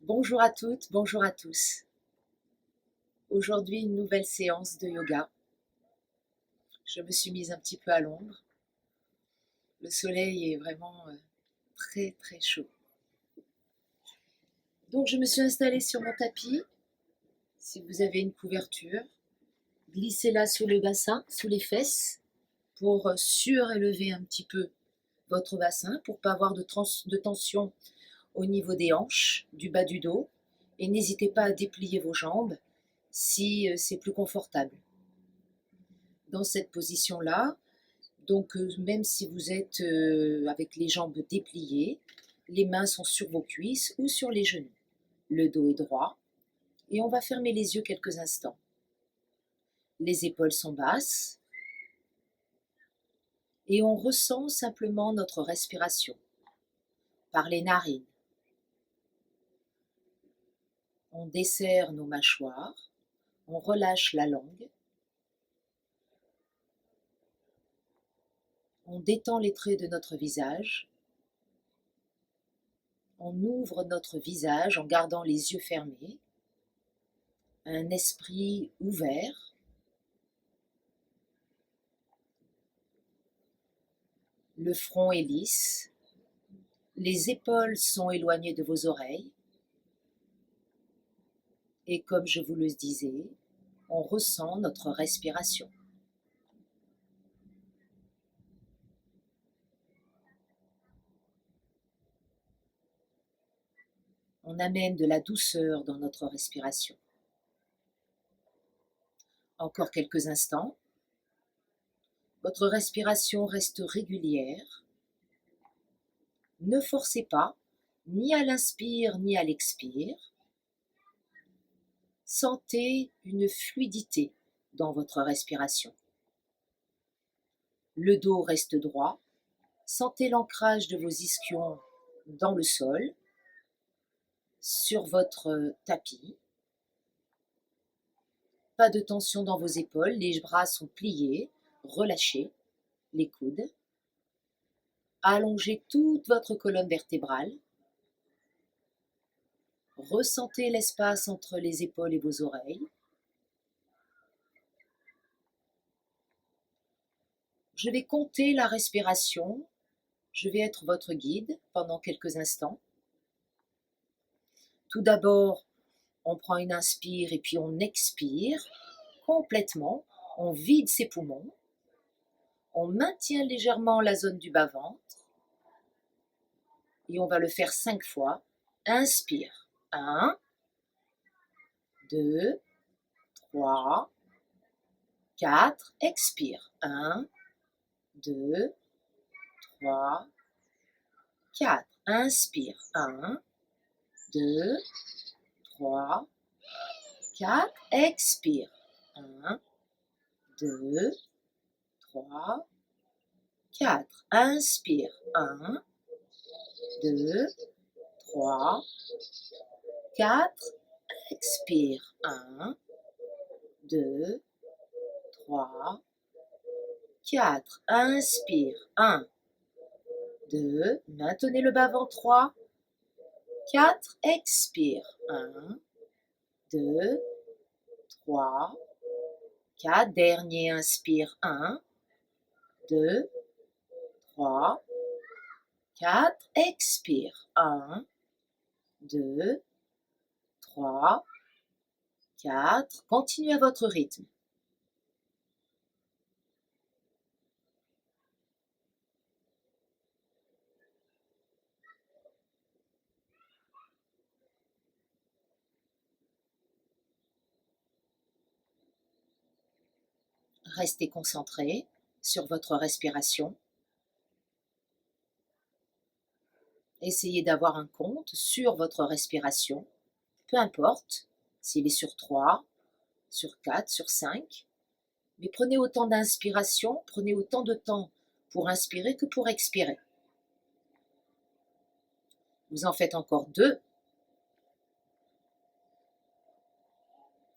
Bonjour à toutes, bonjour à tous. Aujourd'hui, une nouvelle séance de yoga. Je me suis mise un petit peu à l'ombre. Le soleil est vraiment très très chaud. Donc je me suis installée sur mon tapis. Si vous avez une couverture, glissez-la sous le bassin, sous les fesses, pour surélever un petit peu votre bassin, pour ne pas avoir de tension au niveau des hanches, du bas du dos. Et n'hésitez pas à déplier vos jambes si c'est plus confortable. Dans cette position-là, donc même si vous êtes avec les jambes dépliées, les mains sont sur vos cuisses ou sur les genoux. Le dos est droit et on va fermer les yeux quelques instants. Les épaules sont basses et on ressent simplement notre respiration par les narines. On desserre nos mâchoires, on relâche la langue, on détend les traits de notre visage, on ouvre notre visage en gardant les yeux fermés, un esprit ouvert. Le front est lisse, les épaules sont éloignées de vos oreilles et comme je vous le disais, on ressent notre respiration. On amène de la douceur dans notre respiration. Encore quelques instants. Votre respiration reste régulière. Ne forcez pas, ni à l'inspire ni à l'expire. Sentez une fluidité dans votre respiration. Le dos reste droit. Sentez l'ancrage de vos ischions dans le sol, sur votre tapis. Pas de tension dans vos épaules, les bras sont pliés, relâchez les coudes. Allongez toute votre colonne vertébrale. Ressentez l'espace entre les épaules et vos oreilles. Je vais compter la respiration. Je vais être votre guide pendant quelques instants. Tout d'abord, on prend une inspire et puis on expire complètement. On vide ses poumons. On maintient légèrement la zone du bas-ventre. Et on va le faire 5 fois. Inspire. 1, 2, 3, 4. Expire. 1, 2, 3, 4. Inspire. 1, 2, 3, 4. Expire. 1, 2, 3, 4. Inspire. 1, 2, 3, 4. Expire. 1, 2, 3, 4. Inspire. 1, 2. Maintenez le bas-ventre. 3, 4. Expire. 1, 2, 3, 4. Dernier, inspire. 1, 2, 3, 4. Expire. 1, 2, 3, 4. Continuez à votre rythme. Restez concentré sur votre respiration. Essayez d'avoir un compte sur votre respiration, peu importe s'il est sur 3, sur 4, sur 5. Mais prenez autant d'inspiration, prenez autant de temps pour inspirer que pour expirer. Vous en faites encore 2.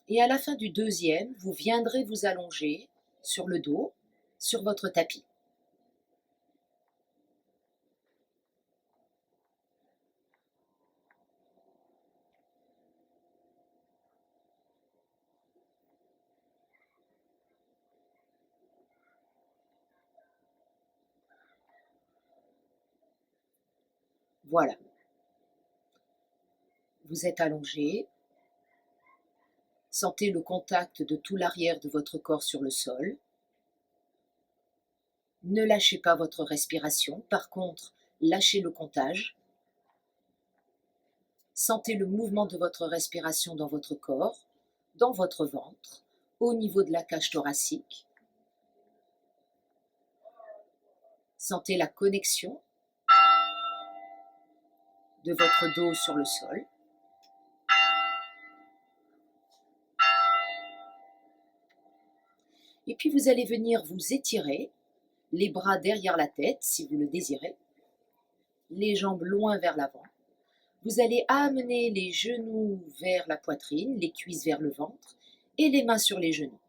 Et à la fin du deuxième, vous viendrez vous allonger sur le dos, sur votre tapis. Voilà. Vous êtes allongé. Sentez le contact de tout l'arrière de votre corps sur le sol. Ne lâchez pas votre respiration. Par contre, lâchez le comptage. Sentez le mouvement de votre respiration dans votre corps, dans votre ventre, au niveau de la cage thoracique. Sentez la connexion de votre dos sur le sol. Et puis vous allez venir vous étirer, les bras derrière la tête si vous le désirez, les jambes loin vers l'avant. Vous allez amener les genoux vers la poitrine, les cuisses vers le ventre et les mains sur les genoux.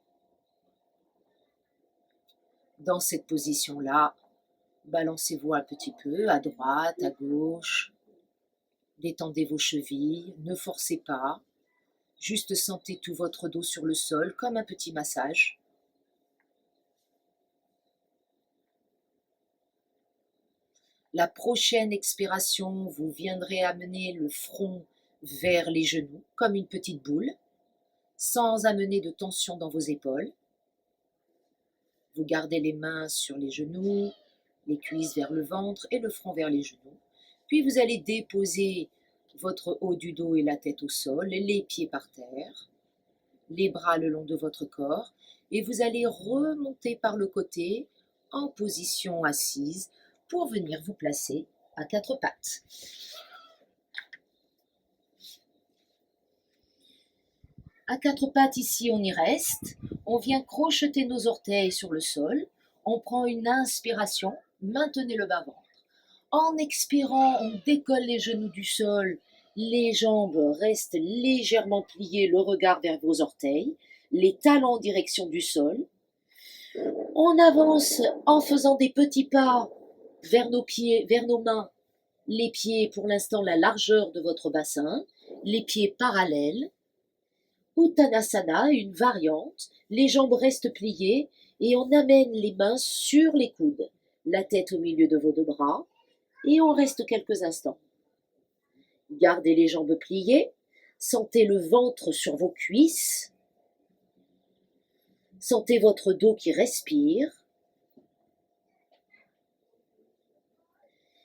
Dans cette position-là, balancez-vous un petit peu à droite, à gauche. Détendez vos chevilles, ne forcez pas. Juste sentez tout votre dos sur le sol comme un petit massage. La prochaine expiration, vous viendrez amener le front vers les genoux comme une petite boule, sans amener de tension dans vos épaules. Vous gardez les mains sur les genoux, les cuisses vers le ventre et le front vers les genoux. Puis vous allez déposer votre haut du dos et la tête au sol, les pieds par terre, les bras le long de votre corps et vous allez remonter par le côté en position assise pour venir vous placer à quatre pattes. À quatre pattes ici, on y reste. On vient crocheter nos orteils sur le sol. On prend une inspiration. Maintenez le bas-ventre. En expirant, on décolle les genoux du sol. Les jambes restent légèrement pliées, le regard vers vos orteils. Les talons en direction du sol. On avance en faisant des petits pas vers nos pieds, vers nos mains. Les pieds, pour l'instant, la largeur de votre bassin. Les pieds parallèles. Uttanasana, une variante, les jambes restent pliées et on amène les mains sur les coudes, la tête au milieu de vos deux bras et on reste quelques instants. Gardez les jambes pliées, sentez le ventre sur vos cuisses, sentez votre dos qui respire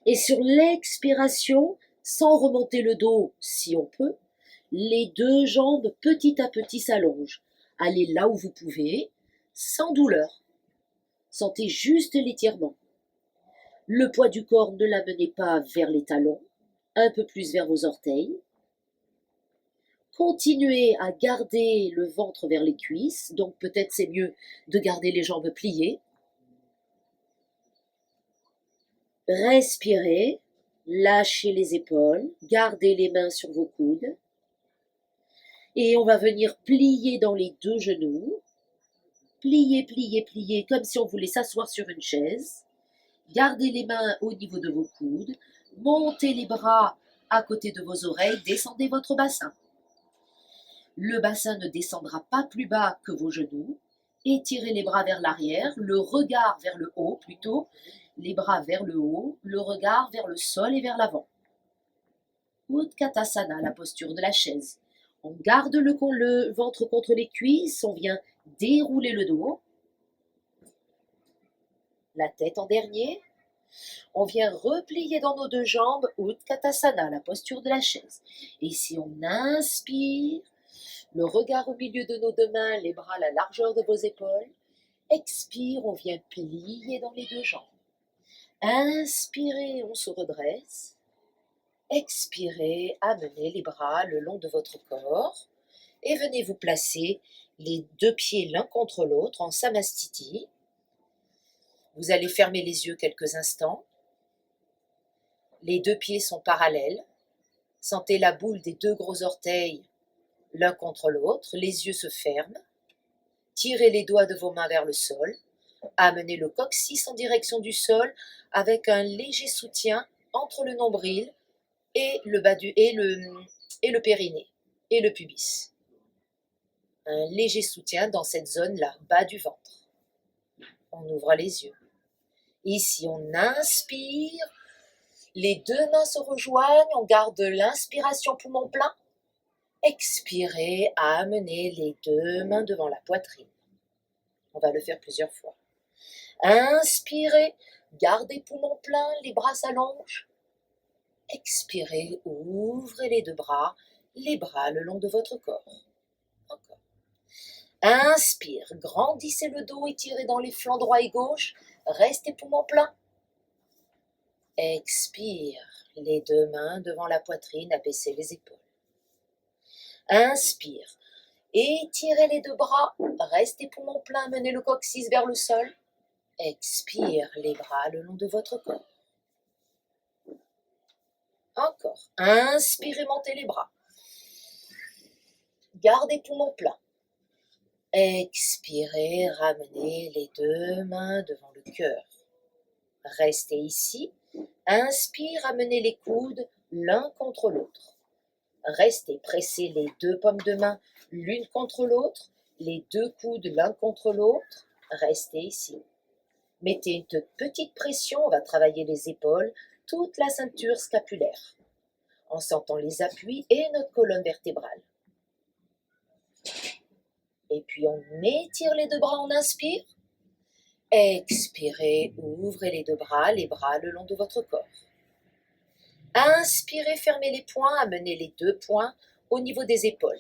et sur l'expiration, sans remonter le dos si on peut, les deux jambes petit à petit s'allongent. Allez là où vous pouvez, sans douleur. Sentez juste l'étirement. Le poids du corps, ne l'amenez pas vers les talons, un peu plus vers vos orteils. Continuez à garder le ventre vers les cuisses, donc peut-être c'est mieux de garder les jambes pliées. Respirez, lâchez les épaules, gardez les mains sur vos coudes. Et on va venir plier dans les deux genoux. Plier, plier, plier, comme si on voulait s'asseoir sur une chaise. Gardez les mains au niveau de vos coudes. Montez les bras à côté de vos oreilles. Descendez votre bassin. Le bassin ne descendra pas plus bas que vos genoux. Étirez les bras vers l'arrière, le regard vers le haut plutôt. Les bras vers le haut, le regard vers le sol et vers l'avant. Utkatasana, la posture de la chaise. On garde le ventre contre les cuisses, on vient dérouler le dos, la tête en dernier. On vient replier dans nos deux jambes, Utkatasana, la posture de la chaise. Et si on inspire, le regard au milieu de nos deux mains, les bras à la largeur de vos épaules. Expire, on vient plier dans les deux jambes. Inspirez, on se redresse. Expirez, amenez les bras le long de votre corps et venez vous placer les deux pieds l'un contre l'autre en Samastiti. Vous allez fermer les yeux quelques instants. Les deux pieds sont parallèles. Sentez la boule des deux gros orteils l'un contre l'autre. Les yeux se ferment. Tirez les doigts de vos mains vers le sol. Amenez le coccyx en direction du sol avec un léger soutien entre le nombril et le périnée et le pubis. Un léger soutien dans cette zone-là, bas du ventre. On ouvre les yeux. Ici, on inspire, Les deux mains se rejoignent, on garde l'inspiration poumon plein. Expirez, amenez les deux mains devant la poitrine. On va le faire plusieurs fois. Inspirez, gardez poumon plein, les bras s'allongent. Expirez, ouvrez les deux bras, les bras le long de votre corps. Encore. Inspire, grandissez le dos, étirez dans les flancs droit et gauche, restez poumon plein. Expire, les deux mains devant la poitrine, abaissez les épaules. Inspire, étirez les deux bras, restez poumon plein, menez le coccyx vers le sol. Expire, les bras le long de votre corps. Encore. Inspirez, montez les bras. Gardez poumon plein. Expirez, ramenez les deux mains devant le cœur. Restez ici. Inspire, amenez les coudes l'un contre l'autre. Restez, pressez les deux paumes de main l'une contre l'autre, les deux coudes l'un contre l'autre. Restez ici. Mettez une petite pression, on va travailler les épaules, toute la ceinture scapulaire, en sentant les appuis et notre colonne vertébrale. Et puis on étire les deux bras, on inspire. Expirez, ouvrez les deux bras le long de votre corps. Inspirez, fermez les poings, amenez les deux poings au niveau des épaules.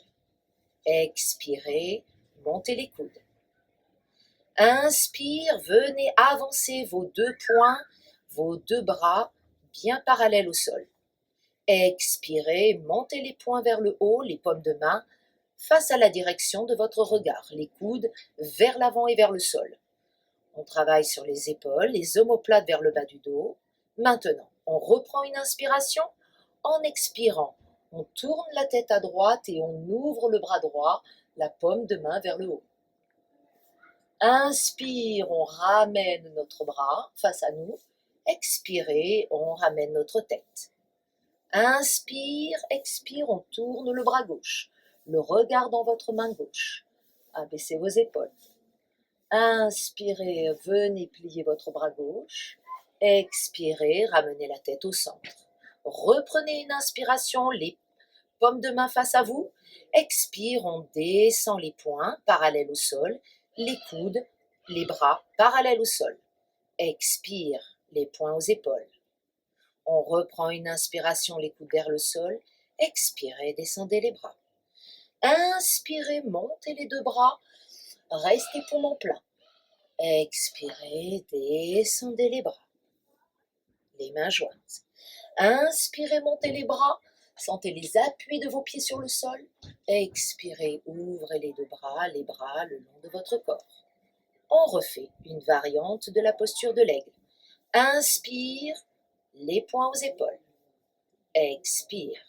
Expirez, montez les coudes. Inspire, venez avancer vos deux poings, vos deux bras bien parallèles au sol. Expirez, montez les poings vers le haut, les paumes de main face à la direction de votre regard, les coudes vers l'avant et vers le sol. On travaille sur les épaules, les omoplates vers le bas du dos. Maintenant, on reprend une inspiration. En expirant, on tourne la tête à droite et on ouvre le bras droit, la paume de main vers le haut. Inspire, on ramène notre bras face à nous. Expirez, on ramène notre tête. Inspire, expire, on tourne le bras gauche, le regard dans votre main gauche. Abaissez vos épaules. Inspirez, venez plier votre bras gauche. Expirez, ramenez la tête au centre. Reprenez une inspiration, les paumes de main face à vous. Expire, on descend les poings parallèles au sol, les coudes, les bras parallèles au sol. Expire, les poings aux épaules. On reprend une inspiration, les coudes vers le sol. Expirez, descendez les bras. Inspirez, montez les deux bras. Restez poumon plein. Expirez, descendez les bras. Les mains jointes. Inspirez, montez les bras. Sentez les appuis de vos pieds sur le sol. Expirez, ouvrez les deux bras le long de votre corps. On refait une variante de la posture de l'aigle. Inspire, les poings aux épaules. Expire.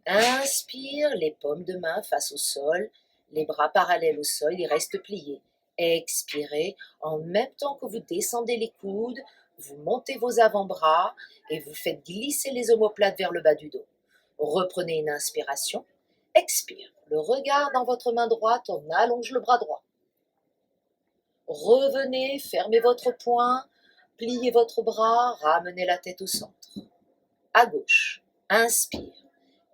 Inspire, les paumes de main face au sol, les bras parallèles au sol, ils restent pliés. Expirez, en même temps que vous descendez les coudes, vous montez vos avant-bras et vous faites glisser les omoplates vers le bas du dos. Reprenez une inspiration, expire. Le regard dans votre main droite, on allonge le bras droit. Revenez, fermez votre poing, pliez votre bras, ramenez la tête au centre. À gauche, inspire.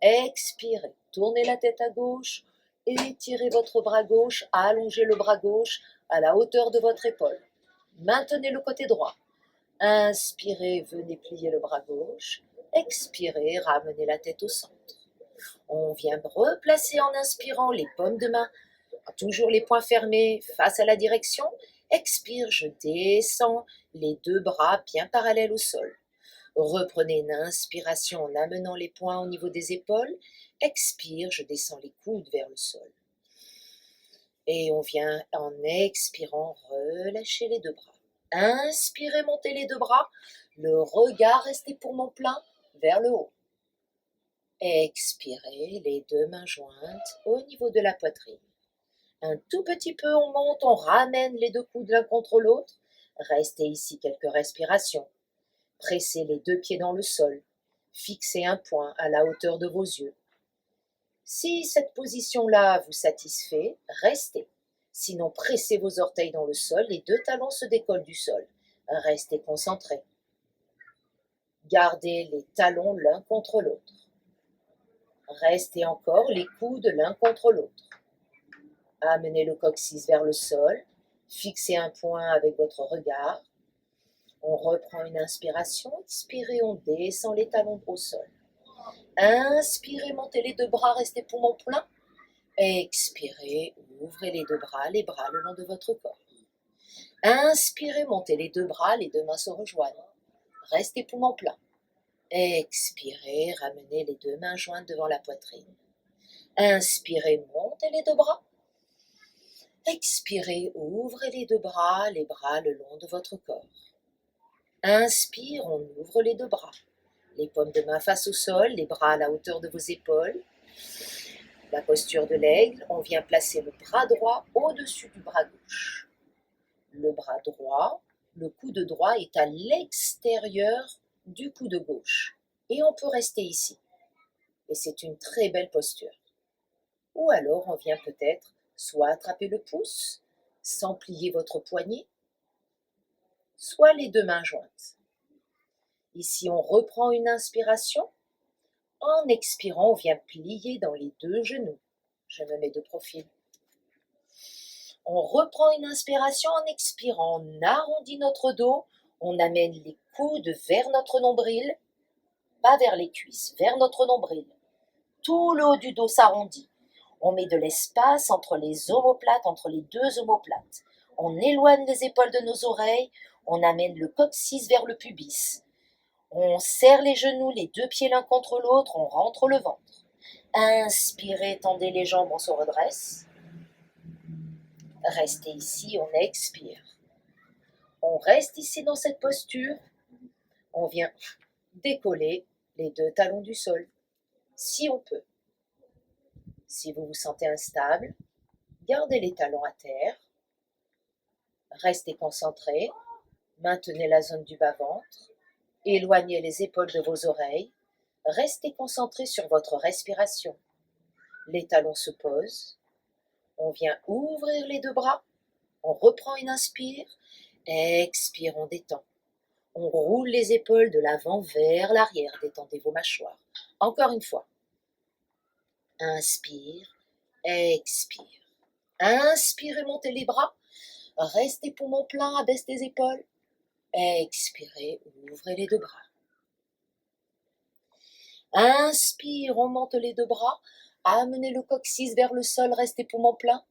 Expirez, tournez la tête à gauche, étirez votre bras gauche, allongez le bras gauche à la hauteur de votre épaule. Maintenez le côté droit. Inspirez, venez plier le bras gauche. Expirez, ramenez la tête au centre. On vient replacer en inspirant les paumes de main, toujours les poings fermés face à la direction. Expire, je descends les deux bras bien parallèles au sol. Reprenez une inspiration en amenant les poings au niveau des épaules. Expire, je descends les coudes vers le sol. Et on vient en expirant relâcher les deux bras. Inspirez, montez les deux bras. Le regard restez poumon plein vers le haut. Expirez, les deux mains jointes au niveau de la poitrine. Un tout petit peu on monte, on ramène les deux coudes l'un contre l'autre. Restez ici quelques respirations. Pressez les deux pieds dans le sol. Fixez un point à la hauteur de vos yeux. Si cette position-là vous satisfait, restez. Sinon, pressez vos orteils dans le sol, les deux talons se décollent du sol. Restez concentrés. Gardez les talons l'un contre l'autre. Restez encore les coudes l'un contre l'autre. Amenez le coccyx vers le sol. Fixez un point avec votre regard. On reprend une inspiration. Expirez, on descend les talons au sol. Inspirez, montez les deux bras, restez poumon plein. Expirez, ouvrez les deux bras le long de votre corps. Inspirez, montez les deux bras, les deux mains se rejoignent. Restez poumon plein. Expirez, ramenez les deux mains jointes devant la poitrine. Inspirez, montez les deux bras. Expirez, ouvrez les deux bras le long de votre corps. Inspire, on ouvre les deux bras. Les paumes de main face au sol, les bras à la hauteur de vos épaules. La posture de l'aigle, on vient placer le bras droit au-dessus du bras gauche. Le bras droit, le coude droit est à l'extérieur du coude gauche. Et on peut rester ici. Et c'est une très belle posture. Ou alors on vient peut-être soit attraper le pouce, sans plier votre poignet, soit les deux mains jointes. Ici, on reprend une inspiration. En expirant, on vient plier dans les deux genoux. Je me mets de profil. On reprend une inspiration. En expirant, on arrondit notre dos. On amène les coudes vers notre nombril, pas vers les cuisses, vers notre nombril. Tout le haut du dos s'arrondit. On met de l'espace entre les omoplates, entre les deux omoplates. On éloigne les épaules de nos oreilles. On amène le coccyx vers le pubis. On serre les genoux, les deux pieds l'un contre l'autre, on rentre le ventre. Inspirez, tendez les jambes, on se redresse. Restez ici, on expire. On reste ici dans cette posture. On vient décoller les deux talons du sol, si on peut. Si vous vous sentez instable, gardez les talons à terre. Restez concentré. Maintenez la zone du bas-ventre. Éloignez les épaules de vos oreilles. Restez concentré sur votre respiration. Les talons se posent. On vient ouvrir les deux bras. On reprend une inspire. Expire, on détend. On roule les épaules de l'avant vers l'arrière. Détendez vos mâchoires. Encore une fois. Inspire. Expire. Inspirez, montez les bras. Restez poumon plein, abaisse les épaules. Expirez, ouvrez les deux bras. Inspire, on monte les deux bras. Amenez le coccyx vers le sol, restez poumon plein.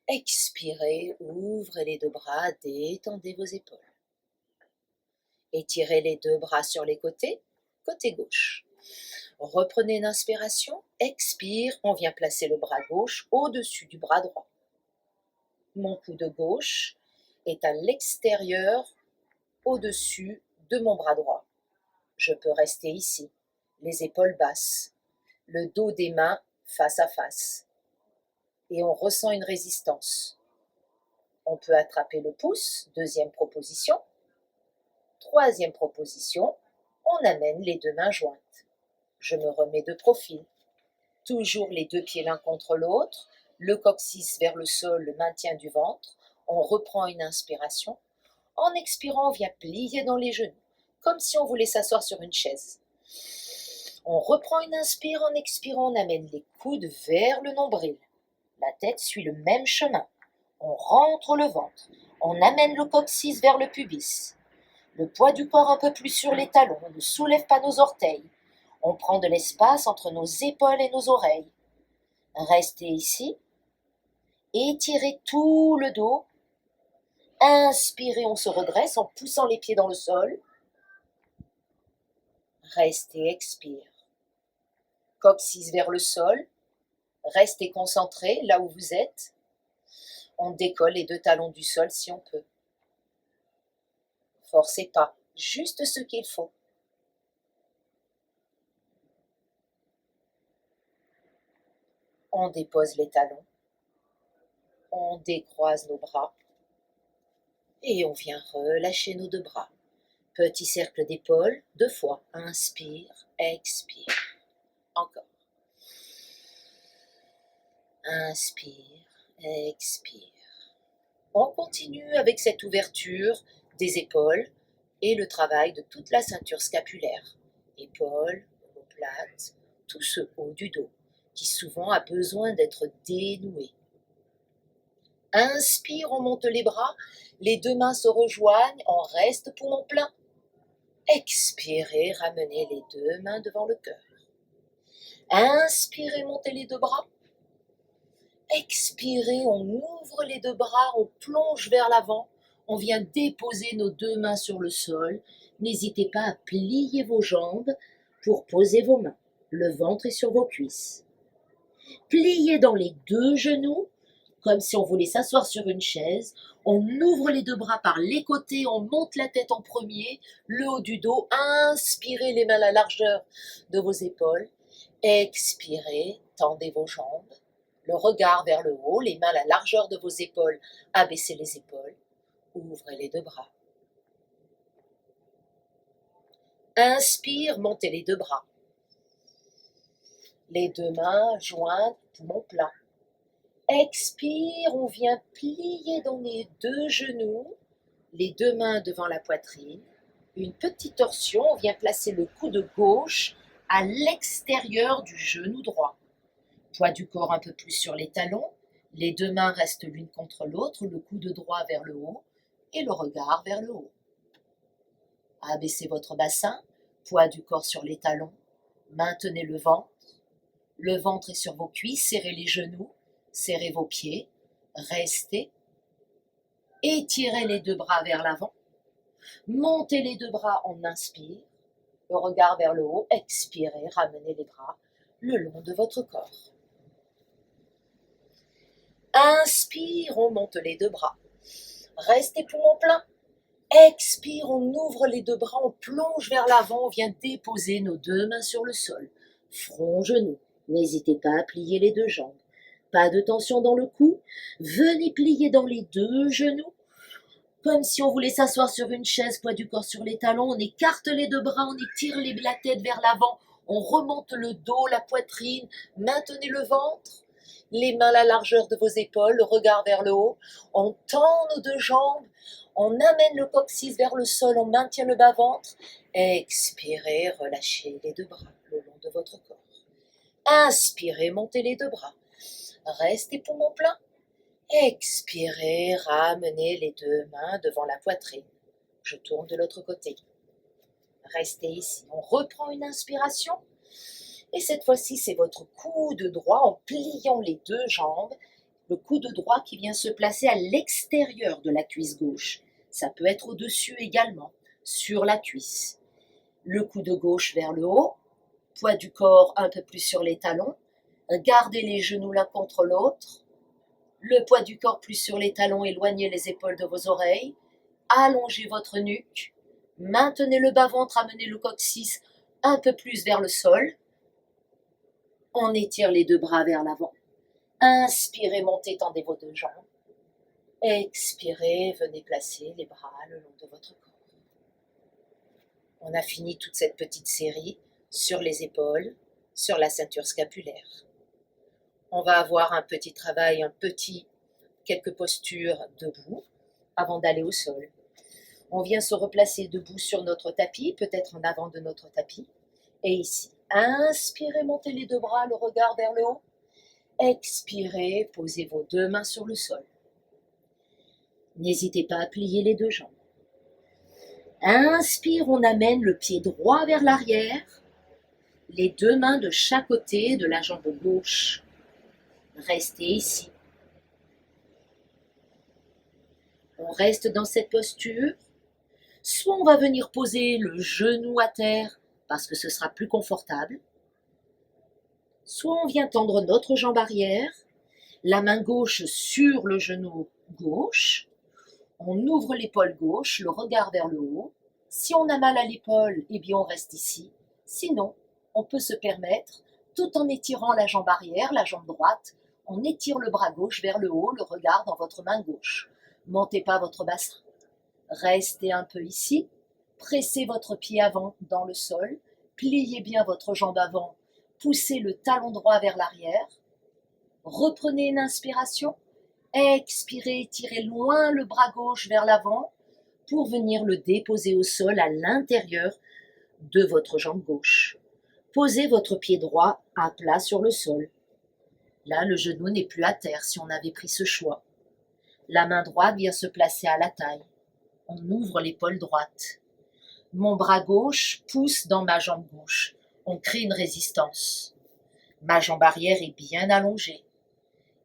Expirez, ouvrez les deux bras, détendez vos épaules. Étirez les deux bras sur les côtés, côté gauche. Reprenez une inspiration, expire, on vient placer le bras gauche au-dessus du bras droit. Mon coude gauche est à l'extérieur, au-dessus de mon bras droit. Je peux rester ici, les épaules basses, le dos des mains face à face. Et on ressent une résistance. On peut attraper le pouce, deuxième proposition. Troisième proposition, on amène les deux mains jointes. Je me remets de profil. Toujours les deux pieds l'un contre l'autre, le coccyx vers le sol, le maintien du ventre. On reprend une inspiration. En expirant, on vient plier dans les genoux, comme si on voulait s'asseoir sur une chaise. On reprend une inspire, en expirant, on amène les coudes vers le nombril. La tête suit le même chemin. On rentre le ventre. On amène le coccyx vers le pubis. Le poids du corps un peu plus sur les talons. On ne soulève pas nos orteils. On prend de l'espace entre nos épaules et nos oreilles. Restez ici. Étirez tout le dos. Inspirez, on se redresse en poussant les pieds dans le sol. Restez, expire. Coccyx vers le sol. Restez concentré là où vous êtes. On décolle les deux talons du sol si on peut. Forcez pas, juste ce qu'il faut. On dépose les talons. On décroise nos bras. Et on vient relâcher nos deux bras. Petit cercle d'épaule, 2 fois. Inspire, expire. Encore. Inspire, expire. On continue avec cette ouverture des épaules et le travail de toute la ceinture scapulaire. épaules, omoplates, tout ce haut du dos qui souvent a besoin d'être dénoué. Inspire, on monte les bras, les deux mains se rejoignent, on reste poumon plein. Expirez, ramenez les deux mains devant le cœur. Inspirez, montez les deux bras. Expirez, on ouvre les deux bras, on plonge vers l'avant. On vient déposer nos deux mains sur le sol. N'hésitez pas à plier vos jambes pour poser vos mains. Le ventre est sur vos cuisses. Pliez dans les deux genoux, comme si on voulait s'asseoir sur une chaise. On ouvre les deux bras par les côtés, on monte la tête en premier, le haut du dos. Inspirez, les mains à la largeur de vos épaules. Expirez, tendez vos jambes. Le regard vers le haut, les mains à la largeur de vos épaules, abaissez les épaules, ouvrez les deux bras. Inspire, montez les deux bras. Les deux mains jointes, poumon plein. Expire, on vient plier dans les deux genoux, les deux mains devant la poitrine. Une petite torsion, on vient placer le coude gauche à l'extérieur du genou droit. Poids du corps un peu plus sur les talons, les deux mains restent l'une contre l'autre, le coude droit vers le haut et le regard vers le haut. Abaissez votre bassin, poids du corps sur les talons, maintenez le ventre est sur vos cuisses, serrez les genoux, serrez vos pieds, restez, étirez les deux bras vers l'avant, montez les deux bras, on inspire, le regard vers le haut, expirez, ramenez les bras le long de votre corps. Inspire, on monte les deux bras. Restez poumon plein. Expire, on ouvre les deux bras, on plonge vers l'avant, on vient déposer nos deux mains sur le sol. Front, genou. N'hésitez pas à plier les deux jambes. Pas de tension dans le cou. Venez plier dans les deux genoux. Comme si on voulait s'asseoir sur une chaise, poids du corps sur les talons. On écarte les deux bras, on étire la tête vers l'avant. On remonte le dos, la poitrine. Maintenez le ventre. Les mains à la largeur de vos épaules, le regard vers le haut. On tend nos deux jambes, on amène le coccyx vers le sol, on maintient le bas-ventre. Expirez, relâchez les deux bras le long de votre corps. Inspirez, montez les deux bras. Restez poumon plein. Expirez, ramenez les deux mains devant la poitrine. Je tourne de l'autre côté. Restez ici. On reprend une inspiration. Et cette fois-ci, c'est votre coude droit en pliant les deux jambes. Le coude droit qui vient se placer à l'extérieur de la cuisse gauche. Ça peut être au-dessus également, sur la cuisse. Le coude gauche vers le haut. Poids du corps un peu plus sur les talons. Gardez les genoux l'un contre l'autre. Le poids du corps plus sur les talons, éloignez les épaules de vos oreilles. Allongez votre nuque. Maintenez le bas-ventre, amenez le coccyx un peu plus vers le sol. On étire les deux bras vers l'avant. Inspirez, montez, tendez vos deux jambes. Expirez, venez placer les bras le long de votre corps. On a fini toute cette petite série sur les épaules, sur la ceinture scapulaire. On va avoir un petit travail, quelques postures debout avant d'aller au sol. On vient se replacer debout sur notre tapis, peut-être en avant de notre tapis. Et ici, inspirez, montez les deux bras, le regard vers le haut. Expirez, posez vos deux mains sur le sol. N'hésitez pas à plier les deux jambes. Inspire, on amène le pied droit vers l'arrière, les deux mains de chaque côté de la jambe gauche. Restez ici. On reste dans cette posture. Soit on va venir poser le genou à terre parce que ce sera plus confortable. Soit on vient tendre notre jambe arrière, la main gauche sur le genou gauche. On ouvre l'épaule gauche, le regard vers le haut. Si on a mal à l'épaule, eh bien on reste ici. Sinon, on peut se permettre, tout en étirant la jambe arrière, la jambe droite, on étire le bras gauche vers le haut, le regard dans votre main gauche. Montez pas votre bassin. Restez un peu ici. Pressez votre pied avant dans le sol. Pliez bien votre jambe avant. Poussez le talon droit vers l'arrière. Reprenez une inspiration. Expirez, tirez loin le bras gauche vers l'avant pour venir le déposer au sol à l'intérieur de votre jambe gauche. Posez votre pied droit à plat sur le sol. Là, le genou n'est plus à terre si on avait pris ce choix. La main droite vient se placer à la taille. On ouvre l'épaule droite. Mon bras gauche pousse dans ma jambe gauche. On crée une résistance. Ma jambe arrière est bien allongée.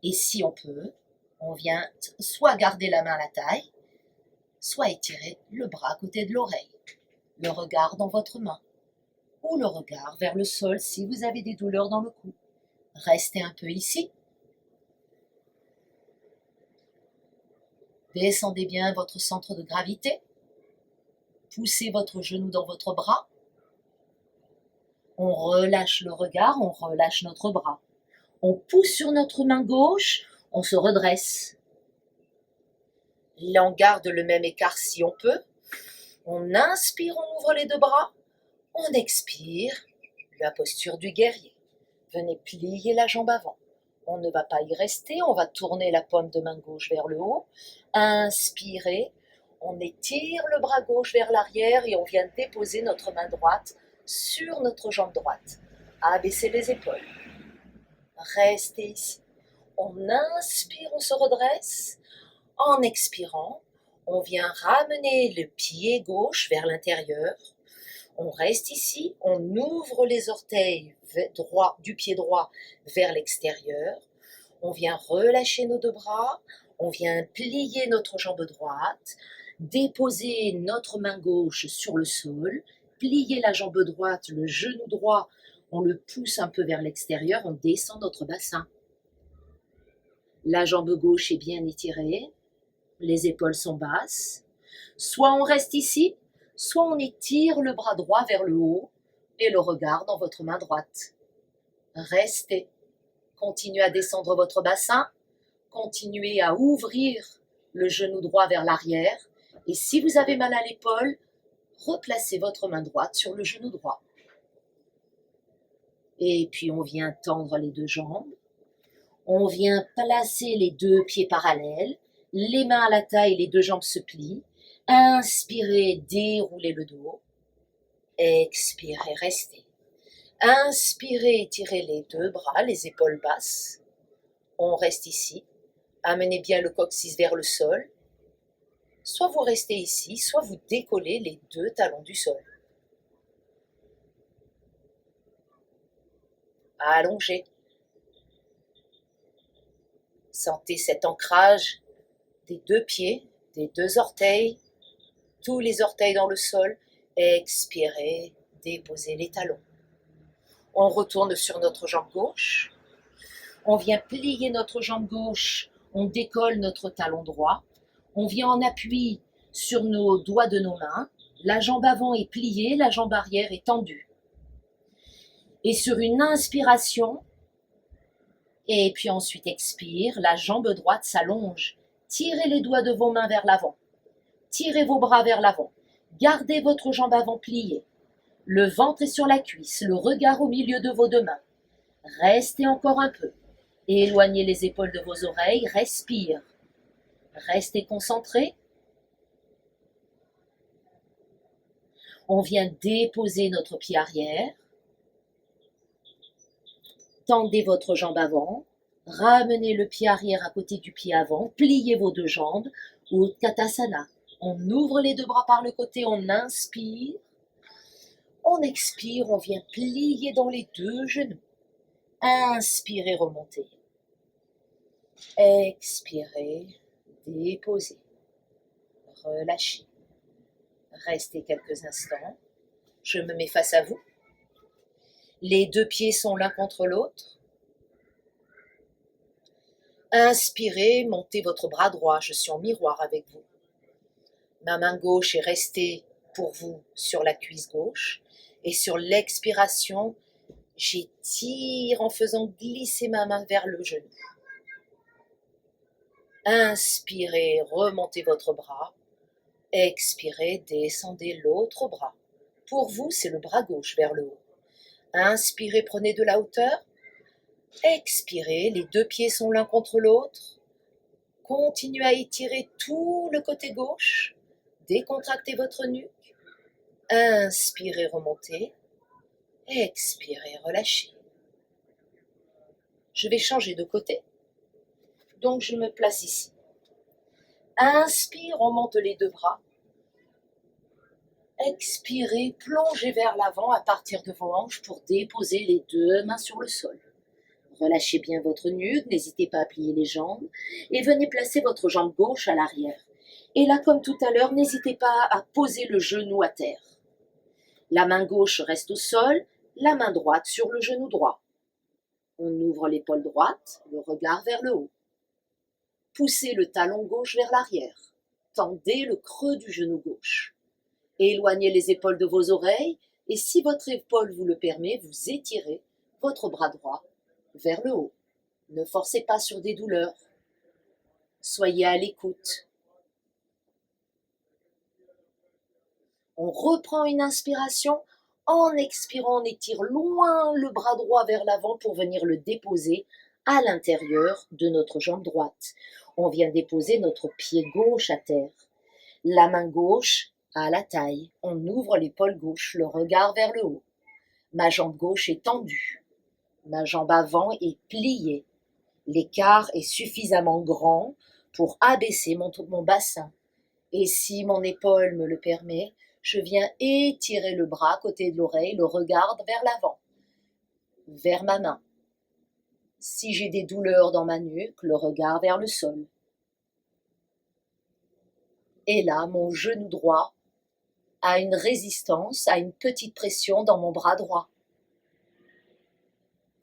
Et si on peut, on vient soit garder la main à la taille, soit étirer le bras à côté de l'oreille. Le regard dans votre main. Ou le regard vers le sol si vous avez des douleurs dans le cou. Restez un peu ici. Descendez bien votre centre de gravité. Poussez votre genou dans votre bras. On relâche le regard, on relâche notre bras. On pousse sur notre main gauche, on se redresse. Là, on garde le même écart si on peut. On inspire, on ouvre les deux bras. On expire, la posture du guerrier. Venez plier la jambe avant. On ne va pas y rester, on va tourner la paume de main gauche vers le haut. Inspirez, on étire le bras gauche vers l'arrière et on vient déposer notre main droite sur notre jambe droite. Abaissez les épaules. Restez ici. On inspire, on se redresse. En expirant, on vient ramener le pied gauche vers l'intérieur. On reste ici, on ouvre les orteils du pied droit vers l'extérieur. On vient relâcher nos deux bras. On vient plier notre jambe droite, déposer notre main gauche sur le sol, plier la jambe droite, le genou droit, on le pousse un peu vers l'extérieur, on descend notre bassin. La jambe gauche est bien étirée, les épaules sont basses. Soit on reste ici, soit on étire le bras droit vers le haut et le regard dans votre main droite. Restez. Continuez à descendre votre bassin. Continuez à ouvrir le genou droit vers l'arrière. Et si vous avez mal à l'épaule, replacez votre main droite sur le genou droit. Et puis on vient tendre les deux jambes. On vient placer les deux pieds parallèles. Les mains à la taille, les deux jambes se plient. Inspirez, déroulez le dos. Expirez, restez. Inspirez, étirez les deux bras, les épaules basses. On reste ici. Amenez bien le coccyx vers le sol. Soit vous restez ici, soit vous décollez les deux talons du sol. Allongez. Sentez cet ancrage des deux pieds, des deux orteils, tous les orteils dans le sol. Expirez, déposez les talons. On retourne sur notre jambe gauche. On vient plier notre jambe gauche. On décolle notre talon droit. On vient en appui sur nos doigts de nos mains. La jambe avant est pliée, la jambe arrière est tendue. Et sur une inspiration, et puis ensuite expire, la jambe droite s'allonge. Tirez les doigts de vos mains vers l'avant. Tirez vos bras vers l'avant. Gardez votre jambe avant pliée. Le ventre est sur la cuisse, le regard au milieu de vos deux mains. Restez encore un peu. Éloignez les épaules de vos oreilles, respire. Restez concentré. On vient déposer notre pied arrière. Tendez votre jambe avant. Ramenez le pied arrière à côté du pied avant. Pliez vos deux jambes. Utkatasana. On ouvre les deux bras par le côté, on inspire. On expire, on vient plier dans les deux genoux. Inspirez, remontez. Expirez, déposez. Relâchez. Restez quelques instants. Je me mets face à vous. Les deux pieds sont l'un contre l'autre. Inspirez, montez votre bras droit. Je suis en miroir avec vous. Ma main gauche est restée pour vous sur la cuisse gauche. Et sur l'expiration, j'étire en faisant glisser ma main vers le genou. Inspirez, remontez votre bras. Expirez, descendez l'autre bras. Pour vous, c'est le bras gauche vers le haut. Inspirez, prenez de la hauteur. Expirez, les deux pieds sont l'un contre l'autre. Continuez à étirer tout le côté gauche. Décontractez votre nuque. Inspirez, remontez. Expirez, relâchez. Je vais changer de côté. Donc je me place ici. Inspire, on monte les deux bras. Expirez, plongez vers l'avant à partir de vos hanches pour déposer les deux mains sur le sol. Relâchez bien votre nuque, n'hésitez pas à plier les jambes et venez placer votre jambe gauche à l'arrière. Et là, comme tout à l'heure, n'hésitez pas à poser le genou à terre. La main gauche reste au sol, la main droite sur le genou droit. On ouvre l'épaule droite, le regard vers le haut. Poussez le talon gauche vers l'arrière. Tendez le creux du genou gauche. Éloignez les épaules de vos oreilles et si votre épaule vous le permet, vous étirez votre bras droit vers le haut. Ne forcez pas sur des douleurs. Soyez à l'écoute. On reprend une inspiration. En expirant, on étire loin le bras droit vers l'avant pour venir le déposer à l'intérieur de notre jambe droite. On vient déposer notre pied gauche à terre. La main gauche à la taille. On ouvre l'épaule gauche, le regard vers le haut. Ma jambe gauche est tendue. Ma jambe avant est pliée. L'écart est suffisamment grand pour abaisser mon bassin. Et si mon épaule me le permet, je viens étirer le bras à côté de l'oreille, le regard vers l'avant, vers ma main. Si j'ai des douleurs dans ma nuque, le regard vers le sol. Et là, mon genou droit a une résistance, a une petite pression dans mon bras droit.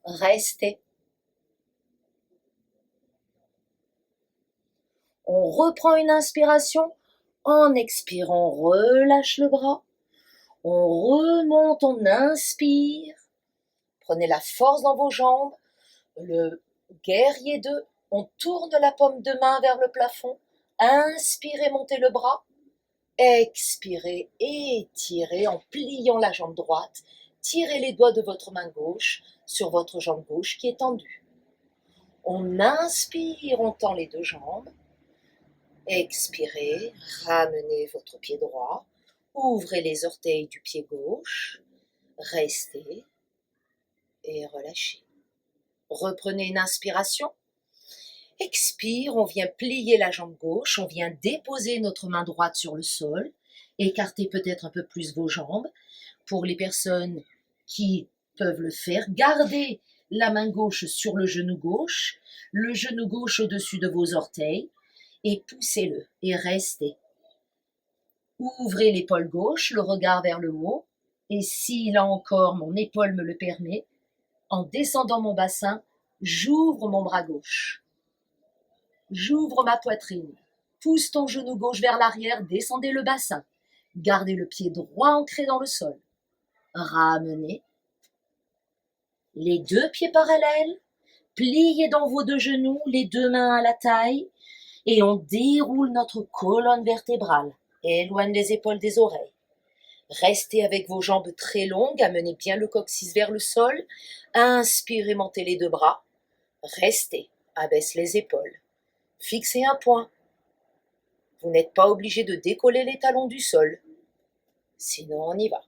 Restez. On reprend une inspiration. En expirant, on relâche le bras. On remonte, on inspire. Prenez la force dans vos jambes. Le guerrier 2. On tourne la paume de main vers le plafond. Inspirez, montez le bras. Expirez, étirez en pliant la jambe droite. Tirez les doigts de votre main gauche sur votre jambe gauche qui est tendue. On inspire, on tend les deux jambes. Expirez, ramenez votre pied droit. Ouvrez les orteils du pied gauche. Restez et relâchez. Reprenez une inspiration. Expire, on vient plier la jambe gauche, on vient déposer notre main droite sur le sol, écartez peut-être un peu plus vos jambes. Pour les personnes qui peuvent le faire, gardez la main gauche sur le genou gauche au-dessus de vos orteils et poussez-le et restez. Ouvrez l'épaule gauche, le regard vers le haut et si là encore mon épaule me le permet, en descendant mon bassin, j'ouvre mon bras gauche. J'ouvre ma poitrine. Pousse ton genou gauche vers l'arrière, descendez le bassin. Gardez le pied droit ancré dans le sol. Ramenez. Les deux pieds parallèles. Pliez dans vos deux genoux, les deux mains à la taille. Et on déroule notre colonne vertébrale. Éloigne les épaules des oreilles. Restez avec vos jambes très longues, amenez bien le coccyx vers le sol. Inspirez, montez les deux bras. Restez, abaisse les épaules. Fixez un point. Vous n'êtes pas obligé de décoller les talons du sol. Sinon, on y va.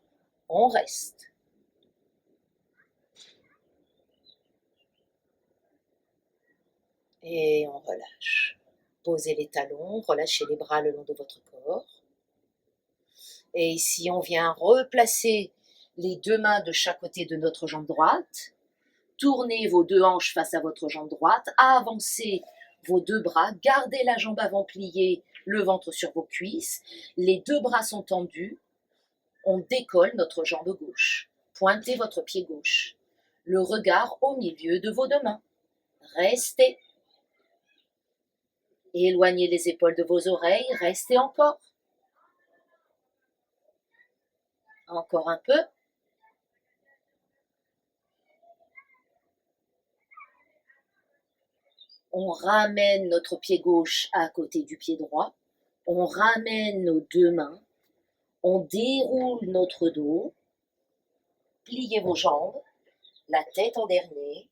On reste. Et on relâche. Posez les talons, relâchez les bras le long de votre corps. Et ici, on vient replacer les deux mains de chaque côté de notre jambe droite. Tournez vos deux hanches face à votre jambe droite. Avancez vos deux bras. Gardez la jambe avant pliée, le ventre sur vos cuisses. Les deux bras sont tendus. On décolle notre jambe gauche. Pointez votre pied gauche. Le regard au milieu de vos deux mains. Restez. Éloignez les épaules de vos oreilles. Restez encore. Encore un peu. On ramène notre pied gauche à côté du pied droit. On ramène nos deux mains. On déroule notre dos. Pliez vos jambes. La tête en dernier.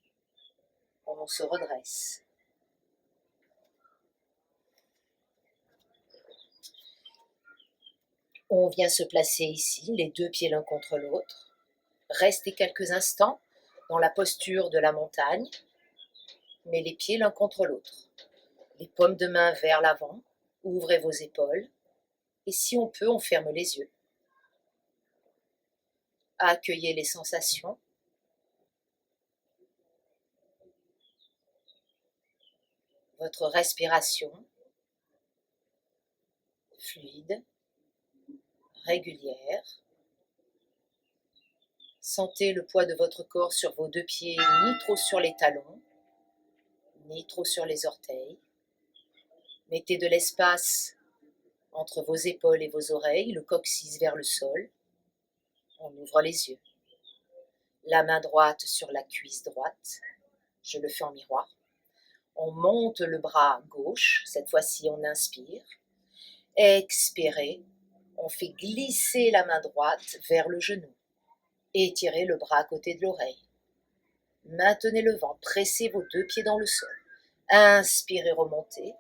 On se redresse. On vient se placer ici, les deux pieds l'un contre l'autre. Restez quelques instants dans la posture de la montagne, mais les pieds l'un contre l'autre. Les paumes de main vers l'avant, ouvrez vos épaules, et si on peut, on ferme les yeux. Accueillez les sensations. Votre respiration, fluide, régulière. Sentez le poids de votre corps sur vos deux pieds, ni trop sur les talons, ni trop sur les orteils. Mettez de l'espace entre vos épaules et vos oreilles, le coccyx vers le sol. On ouvre les yeux. La main droite sur la cuisse droite. Je le fais en miroir. On monte le bras gauche. Cette fois-ci, on inspire. Expirez. On fait glisser la main droite vers le genou. Étirez le bras à côté de l'oreille. Maintenez le vent. Pressez vos deux pieds dans le sol. Inspirez, remontez.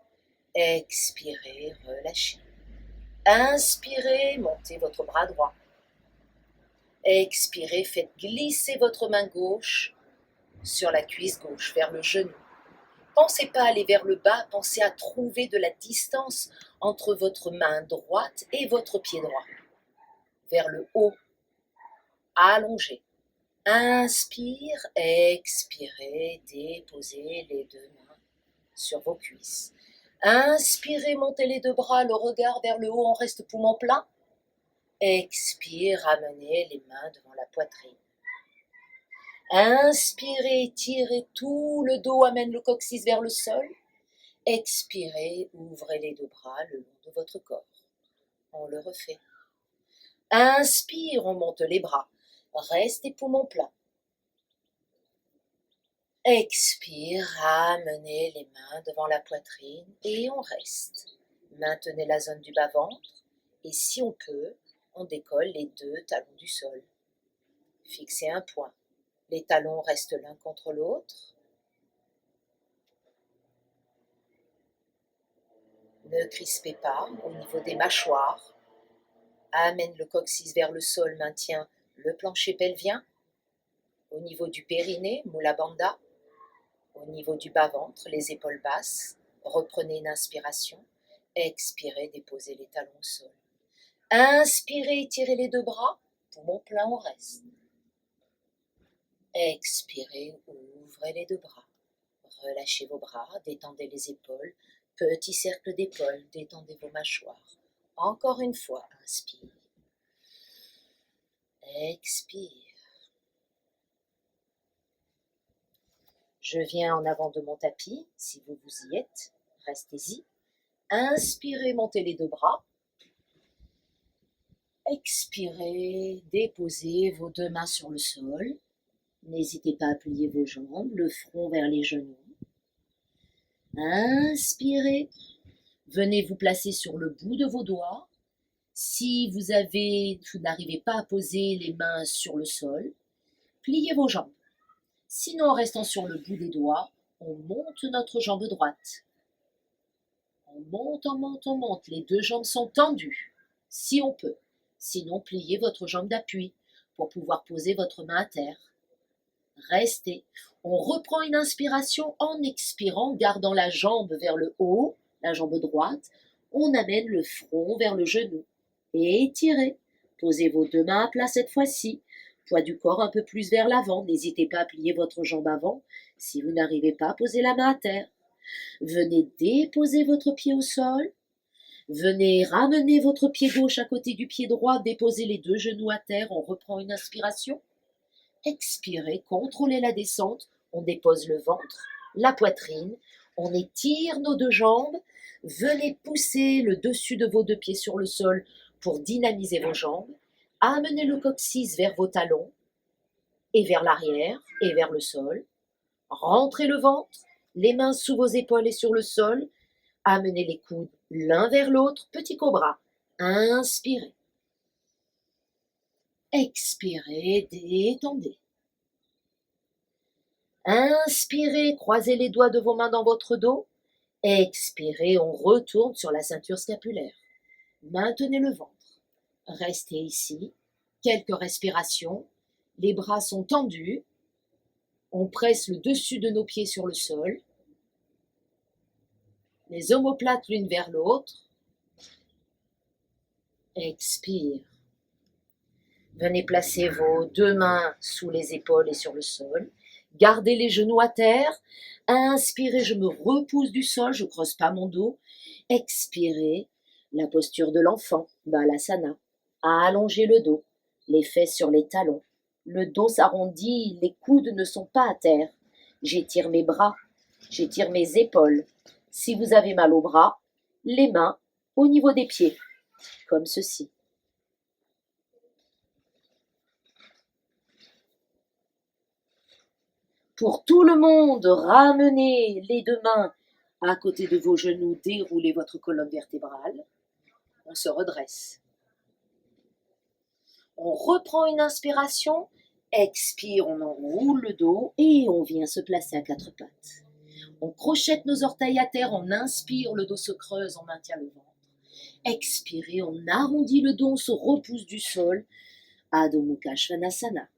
Expirez, relâchez. Inspirez, montez votre bras droit. Expirez, faites glisser votre main gauche sur la cuisse gauche, vers le genou. Pensez pas à aller vers le bas, pensez à trouver de la distance entre votre main droite et votre pied droit. Vers le haut, allongé. Inspire, expirez, déposez les deux mains sur vos cuisses. Inspirez, montez les deux bras, le regard vers le haut, on reste poumon plein. Expire, ramenez les mains devant la poitrine. Inspirez, étirez tout le dos, amène le coccyx vers le sol. Expirez, ouvrez les deux bras le long de votre corps. On le refait. Inspire, on monte les bras. Restez poumon plein. Expire, ramenez les mains devant la poitrine et on reste. Maintenez la zone du bas-ventre et si on peut, on décolle les deux talons du sol. Fixez un point. Les talons restent l'un contre l'autre. Ne crispez pas au niveau des mâchoires. Amène le coccyx vers le sol, maintient le plancher pelvien. Au niveau du périnée, Mula Bandha. Au niveau du bas-ventre, les épaules basses. Reprenez une inspiration. Expirez, déposez les talons au sol. Inspirez, étirez les deux bras. Poumon plein, on reste. Expirez, ouvrez les deux bras. Relâchez vos bras, détendez les épaules. Petit cercle d'épaules, détendez vos mâchoires. Encore une fois, inspire. Expire. Je viens en avant de mon tapis, si vous y êtes, restez-y. Inspirez, montez les deux bras. Expirez, déposez vos deux mains sur le sol. N'hésitez pas à plier vos jambes, le front vers les genoux. Inspirez, venez vous placer sur le bout de vos doigts. Si vous n'arrivez pas à poser les mains sur le sol, pliez vos jambes. Sinon, en restant sur le bout des doigts, on monte notre jambe droite. On monte, on monte, on monte. Les deux jambes sont tendues, si on peut. Sinon, pliez votre jambe d'appui pour pouvoir poser votre main à terre. Restez. On reprend une inspiration en expirant, gardant la jambe vers le haut, la jambe droite. On amène le front vers le genou. Et étirez. Posez vos deux mains à plat cette fois-ci. Poids du corps un peu plus vers l'avant. N'hésitez pas à plier votre jambe avant si vous n'arrivez pas à poser la main à terre. Venez déposer votre pied au sol. Venez ramener votre pied gauche à côté du pied droit. Déposez les deux genoux à terre. On reprend une inspiration. Expirez, contrôlez la descente. On dépose le ventre, la poitrine. On étire nos deux jambes. Venez pousser le dessus de vos deux pieds sur le sol pour dynamiser vos jambes. Amenez le coccyx vers vos talons et vers l'arrière et vers le sol. Rentrez le ventre, les mains sous vos épaules et sur le sol. Amenez les coudes l'un vers l'autre, petit cobra. Inspirez. Expirez, détendez. Inspirez, croisez les doigts de vos mains dans votre dos. Expirez, on retourne sur la ceinture scapulaire. Maintenez le ventre. Restez ici. Quelques respirations. Les bras sont tendus. On presse le dessus de nos pieds sur le sol. Les omoplates l'une vers l'autre. Expire. Venez placer vos deux mains sous les épaules et sur le sol. Gardez les genoux à terre. Inspirez, je me repousse du sol, je ne creuse pas mon dos. Expirez, la posture de l'enfant, Balasana. Allongez le dos, les fesses sur les talons. Le dos s'arrondit, les coudes ne sont pas à terre. J'étire mes bras, j'étire mes épaules. Si vous avez mal aux bras, les mains au niveau des pieds, comme ceci. Pour tout le monde, ramenez les deux mains à côté de vos genoux, déroulez votre colonne vertébrale. On se redresse. On reprend une inspiration, expire, on enroule le dos et on vient se placer à quatre pattes. On crochette nos orteils à terre, on inspire, le dos se creuse, on maintient le ventre. Expirez, on arrondit le dos, on se repousse du sol. Adho Mukha Svanasana.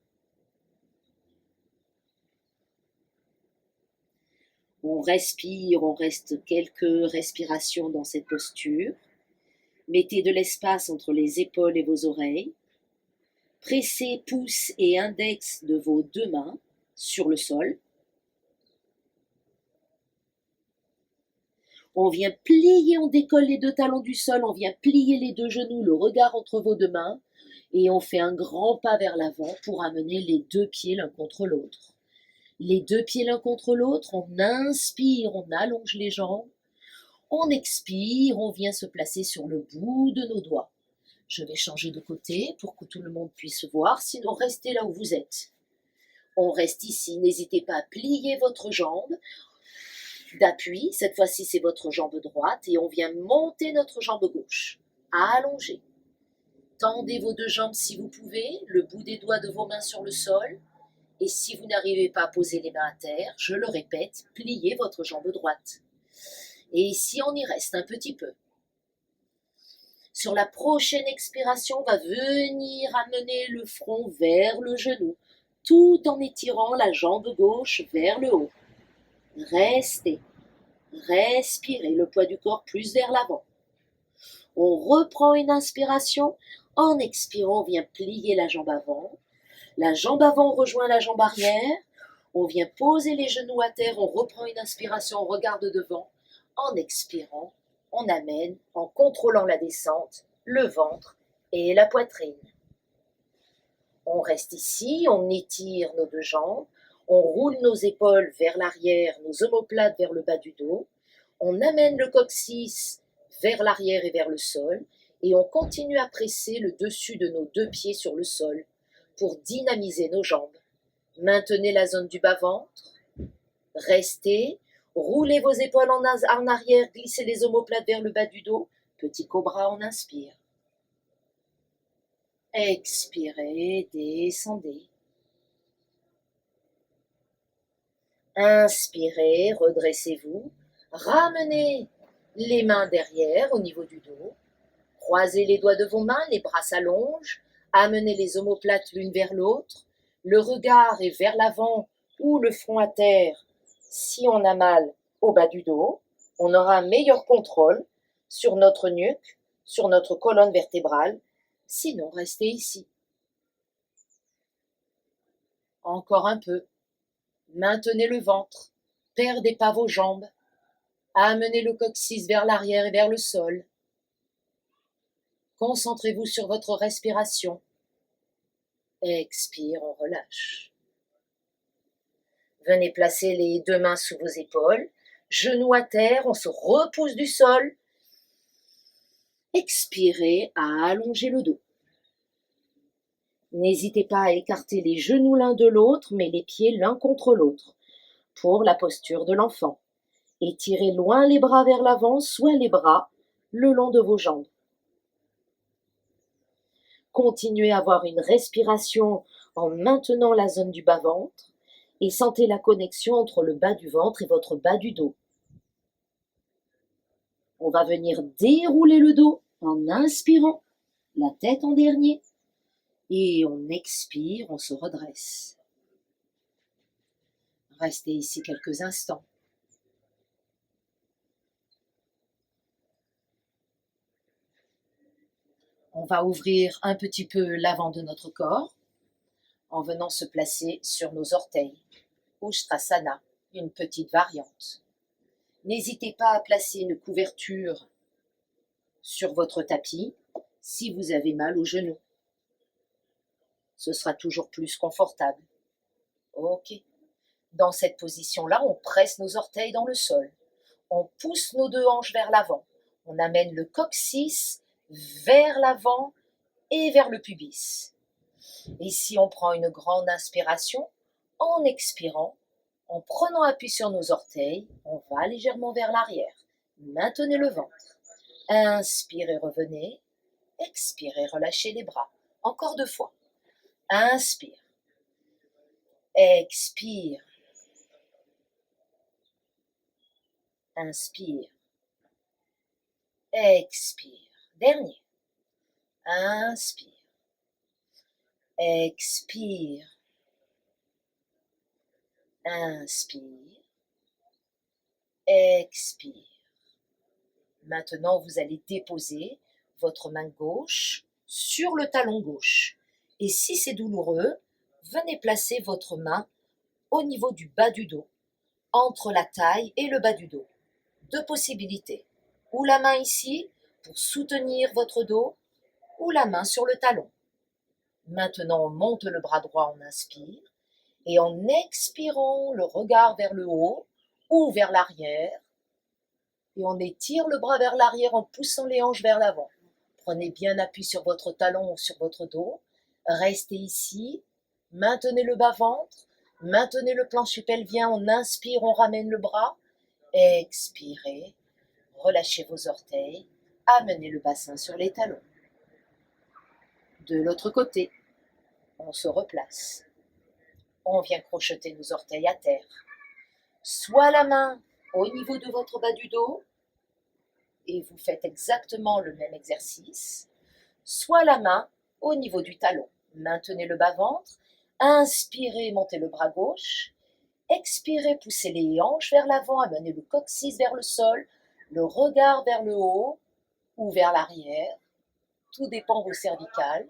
On respire, on reste quelques respirations dans cette posture. Mettez de l'espace entre les épaules et vos oreilles. Pressez pouce et index de vos deux mains sur le sol. On vient plier, on décolle les deux talons du sol, on vient plier les deux genoux, le regard entre vos deux mains, et on fait un grand pas vers l'avant pour amener les deux pieds l'un contre l'autre. Les deux pieds l'un contre l'autre, on inspire, on allonge les jambes, on expire, on vient se placer sur le bout de nos doigts. Je vais changer de côté pour que tout le monde puisse voir, sinon restez là où vous êtes. On reste ici, n'hésitez pas à plier votre jambe d'appui, cette fois-ci c'est votre jambe droite et on vient monter notre jambe gauche, allonger. Tendez vos deux jambes si vous pouvez, le bout des doigts de vos mains sur le sol. Et si vous n'arrivez pas à poser les mains à terre, je le répète, pliez votre jambe droite. Et ici, on y reste un petit peu. Sur la prochaine expiration, on va venir amener le front vers le genou, tout en étirant la jambe gauche vers le haut. Restez, respirez, le poids du corps plus vers l'avant. On reprend une inspiration, en expirant, on vient plier la jambe avant. La jambe avant rejoint la jambe arrière. On vient poser les genoux à terre. On reprend une inspiration. On regarde devant. En expirant, on amène, en contrôlant la descente, le ventre et la poitrine. On reste ici. On étire nos deux jambes. On roule nos épaules vers l'arrière, nos omoplates vers le bas du dos. On amène le coccyx vers l'arrière et vers le sol. Et on continue à presser le dessus de nos deux pieds sur le sol pour dynamiser nos jambes. Maintenez la zone du bas-ventre. Restez. Roulez vos épaules en arrière. Glissez les omoplates vers le bas du dos. Petit cobra, on inspire. Expirez, descendez. Inspirez, redressez-vous. Ramenez les mains derrière au niveau du dos. Croisez les doigts de vos mains, les bras s'allongent. Amenez les omoplates l'une vers l'autre. Le regard est vers l'avant ou le front à terre. Si on a mal au bas du dos, on aura un meilleur contrôle sur notre nuque, sur notre colonne vertébrale. Sinon, restez ici. Encore un peu. Maintenez le ventre. Perdez pas vos jambes. Amenez le coccyx vers l'arrière et vers le sol. Concentrez-vous sur votre respiration. Expire, on relâche. Venez placer les deux mains sous vos épaules, genoux à terre, on se repousse du sol. Expirez à allonger le dos. N'hésitez pas à écarter les genoux l'un de l'autre, mais les pieds l'un contre l'autre, pour la posture de l'enfant. Étirez loin les bras vers l'avant, soit les bras le long de vos jambes. Continuez à avoir une respiration en maintenant la zone du bas-ventre et sentez la connexion entre le bas du ventre et votre bas du dos. On va venir dérouler le dos en inspirant. la tête en dernier. Et on expire, on se redresse. Restez ici quelques instants. On va ouvrir un petit peu l'avant de notre corps en venant se placer sur nos orteils. Ustrasana, une petite variante. N'hésitez pas à placer une couverture sur votre tapis si vous avez mal aux genoux. Ce sera toujours plus confortable. Ok. Dans cette position-là, on presse nos orteils dans le sol. On pousse nos deux hanches vers l'avant. On amène le coccyx vers l'avant et vers le pubis. Ici, on prend une grande inspiration. En expirant, en prenant appui sur nos orteils, on va légèrement vers l'arrière. Maintenez le ventre. Inspirez, revenez. Expirez, relâchez les bras. Encore 2 fois. Inspire. Expire. Inspire. Expire. Dernier. Inspire. Expire. Inspire. Expire. Maintenant, vous allez déposer votre main gauche sur le talon gauche. Et si c'est douloureux, venez placer votre main au niveau du bas du dos, entre la taille et le bas du dos. 2 possibilités. Ou la main ici pour soutenir votre dos, ou la main sur le talon. Maintenant, on monte le bras droit, on inspire. Et en expirant, le regard vers le haut ou vers l'arrière. Et on étire le bras vers l'arrière en poussant les hanches vers l'avant. Prenez bien appui sur votre talon ou sur votre dos. Restez ici. Maintenez le bas-ventre. Maintenez le plancher pelvien. On inspire, on ramène le bras. Expirez. Relâchez vos orteils. Amenez le bassin sur les talons. De l'autre côté, on se replace. On vient crocheter nos orteils à terre. Soit la main au niveau de votre bas du dos, et vous faites exactement le même exercice, soit la main au niveau du talon. Maintenez le bas-ventre, inspirez, montez le bras gauche, expirez, poussez les hanches vers l'avant, amenez le coccyx vers le sol, le regard vers le haut ou vers l'arrière, tout dépend de vos cervicales.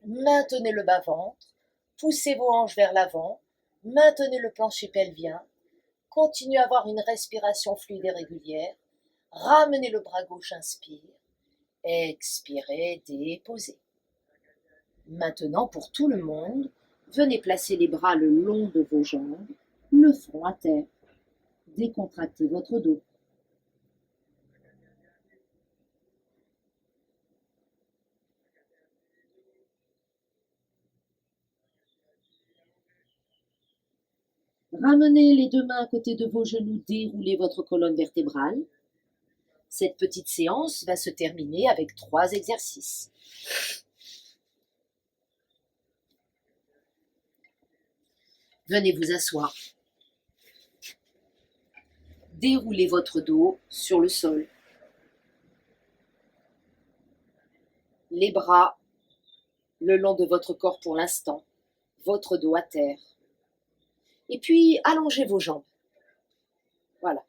Maintenez le bas-ventre, poussez vos hanches vers l'avant, maintenez le plancher pelvien, continuez à avoir une respiration fluide et régulière, ramenez le bras gauche, inspire, expirez, déposez. Maintenant, pour tout le monde, venez placer les bras le long de vos jambes, le front à terre. Décontractez votre dos. Ramenez les 2 mains à côté de vos genoux, déroulez votre colonne vertébrale. Cette petite séance va se terminer avec 3 exercices. Venez vous asseoir. Déroulez votre dos sur le sol. Les bras le long de votre corps pour l'instant, votre dos à terre. Et puis, allongez vos jambes. Voilà.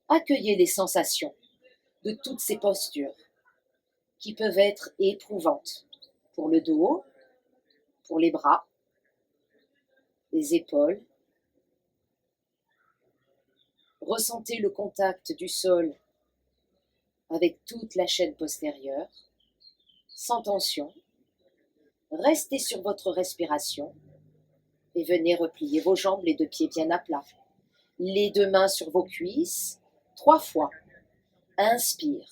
Accueillez les sensations de toutes ces postures qui peuvent être éprouvantes pour le dos, pour les bras, les épaules. Ressentez le contact du sol avec toute la chaîne postérieure, sans tension. Restez sur votre respiration et venez replier vos jambes, les 2 pieds bien à plat. Les 2 mains sur vos cuisses, 3 fois. Inspire.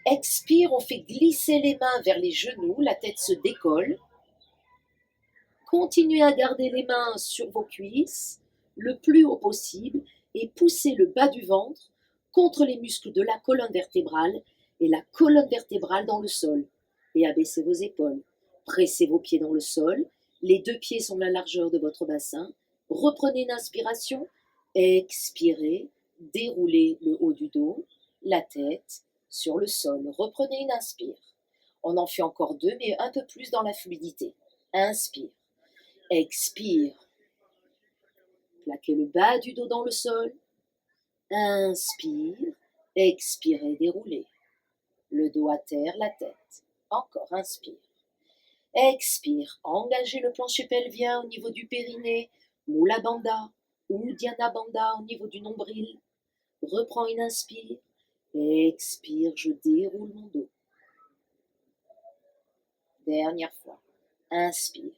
Expire, on fait glisser les mains vers les genoux, la tête se décolle. Continuez à garder les mains sur vos cuisses le plus haut possible et poussez le bas du ventre contre les muscles de la colonne vertébrale et la colonne vertébrale dans le sol. Et abaissez vos épaules. Pressez vos pieds dans le sol. Les 2 pieds sont la largeur de votre bassin. Reprenez une inspiration. Expirez. Déroulez le haut du dos. la tête sur le sol. Reprenez une inspire. On en fait encore 2, mais un peu plus dans la fluidité. Inspire. Expire. Plaquez le bas du dos dans le sol. Inspire. Expirez, déroulez. Le dos à terre, la tête. Encore, inspire. Expire. Engagez le plancher pelvien au niveau du périnée. Mula Bandha ou Uddiyana Bandha au niveau du nombril. Reprends une inspire. Expire, je déroule mon dos. Dernière fois. Inspire.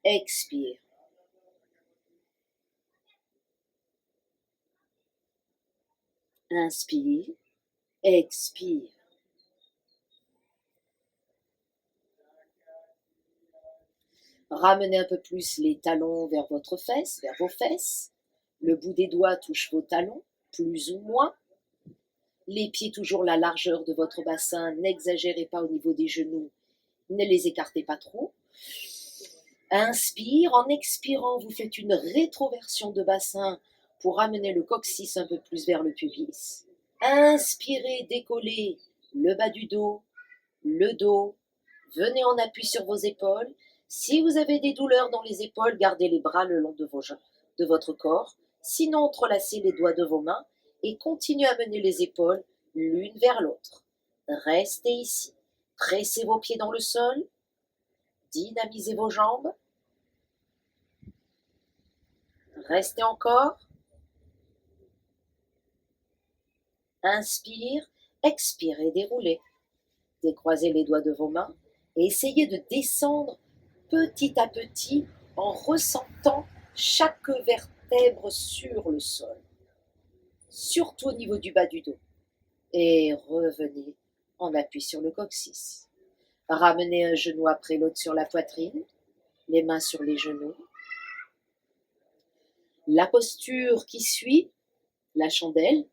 Expire. Inspire. Expire. Ramenez un peu plus les talons vers votre fesse, vers vos fesses. Le bout des doigts touche vos talons, plus ou moins. Les pieds toujours la largeur de votre bassin, n'exagérez pas au niveau des genoux, ne les écartez pas trop. Inspire, en expirant, vous faites une rétroversion de bassin pour amener le coccyx un peu plus vers le pubis. Inspirez, décollez le bas du dos, le dos. Venez en appui sur vos épaules. Si vous avez des douleurs dans les épaules, gardez les bras le long de votre corps. Sinon, entrelacez les doigts de vos mains et continuez à mener les épaules l'une vers l'autre. Restez ici. Pressez vos pieds dans le sol. Dynamisez vos jambes. Restez encore. Inspire, expirez, déroulez. Décroisez les doigts de vos mains et essayez de descendre petit à petit en ressentant chaque vertèbre sur le sol, surtout au niveau du bas du dos. Et revenez en appui sur le coccyx. Ramenez un genou après l'autre sur la poitrine, les mains sur les genoux. La posture qui suit, la chandelle,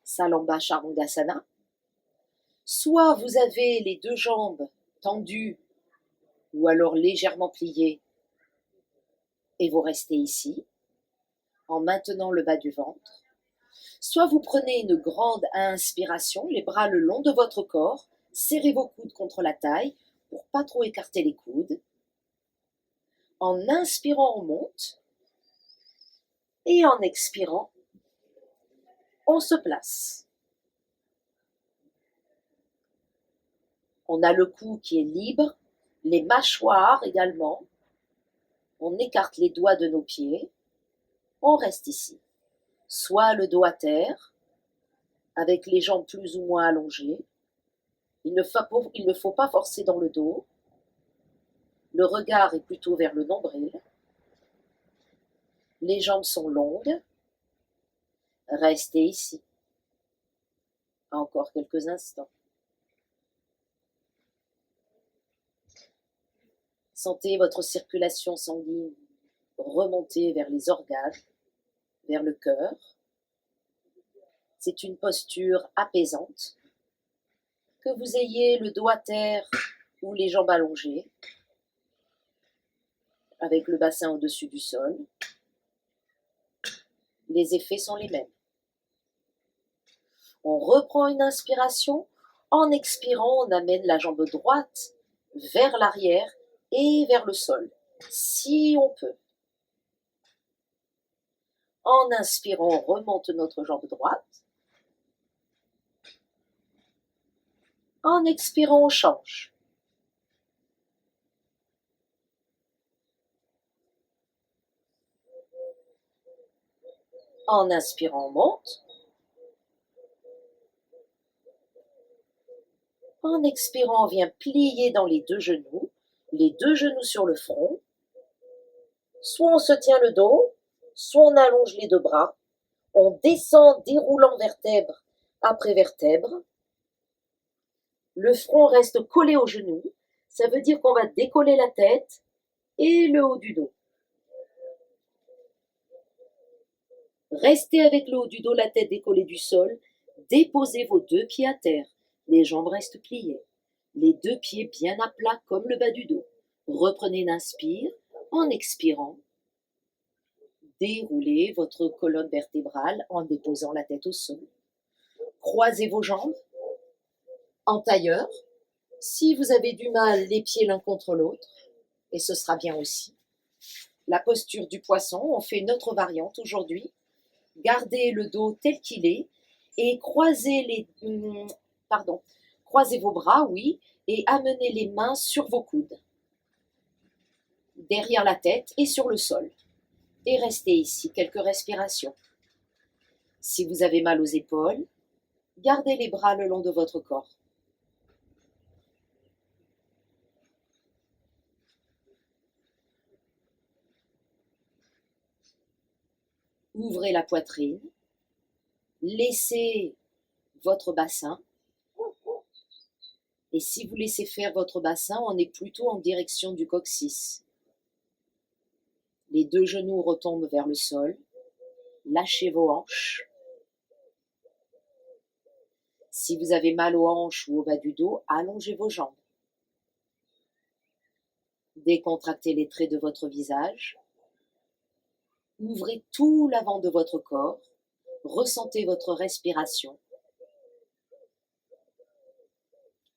Salamba Charangasana. Soit vous avez les deux jambes tendues ou alors légèrement pliées et vous restez ici en maintenant le bas du ventre. Soit vous prenez une grande inspiration, les bras le long de votre corps, serrez vos coudes contre la taille pour pas trop écarter les coudes. En inspirant, on monte et en expirant, on se place. On a le cou qui est libre, les mâchoires également. On écarte les doigts de nos pieds. On reste ici. Soit le dos à terre, avec les jambes plus ou moins allongées. Il ne faut pas forcer dans le dos. Le regard est plutôt vers le nombril. Les jambes sont longues. Restez ici. Encore quelques instants. Sentez votre circulation sanguine remonter vers les organes, vers le cœur. C'est une posture apaisante. Que vous ayez le dos à terre ou les jambes allongées, avec le bassin au-dessus du sol, les effets sont les mêmes. On reprend une inspiration. En expirant, on amène la jambe droite vers l'arrière et vers le sol, si on peut. En inspirant, on remonte notre jambe droite. En expirant, on change. En inspirant, on monte. En expirant, on vient plier dans les deux genoux sur le front. Soit on se tient le dos, soit on allonge les deux bras. On descend déroulant vertèbre après vertèbre. Le front reste collé aux genoux. Ça veut dire qu'on va décoller la tête et le haut du dos. Restez avec le haut du dos, la tête décollée du sol. Déposez vos deux pieds à terre. Les jambes restent pliées. Les deux pieds bien à plat comme le bas du dos. Reprenez une inspire. En expirant, déroulez votre colonne vertébrale en déposant la tête au sol. Croisez vos jambes en tailleur. Si vous avez du mal, les pieds l'un contre l'autre, et ce sera bien aussi. La posture du poisson, on fait notre variante aujourd'hui. Gardez le dos tel qu'il est et croisez vos bras, oui, et amenez les mains sur vos coudes, derrière la tête et sur le sol. Et restez ici quelques respirations. Si vous avez mal aux épaules, gardez les bras le long de votre corps. Ouvrez la poitrine, laissez votre bassin. Et si vous laissez faire votre bassin, on est plutôt en direction du coccyx. Les deux genoux retombent vers le sol. Lâchez vos hanches. Si vous avez mal aux hanches ou au bas du dos, allongez vos jambes. Décontractez les traits de votre visage. Ouvrez tout l'avant de votre corps. Ressentez votre respiration.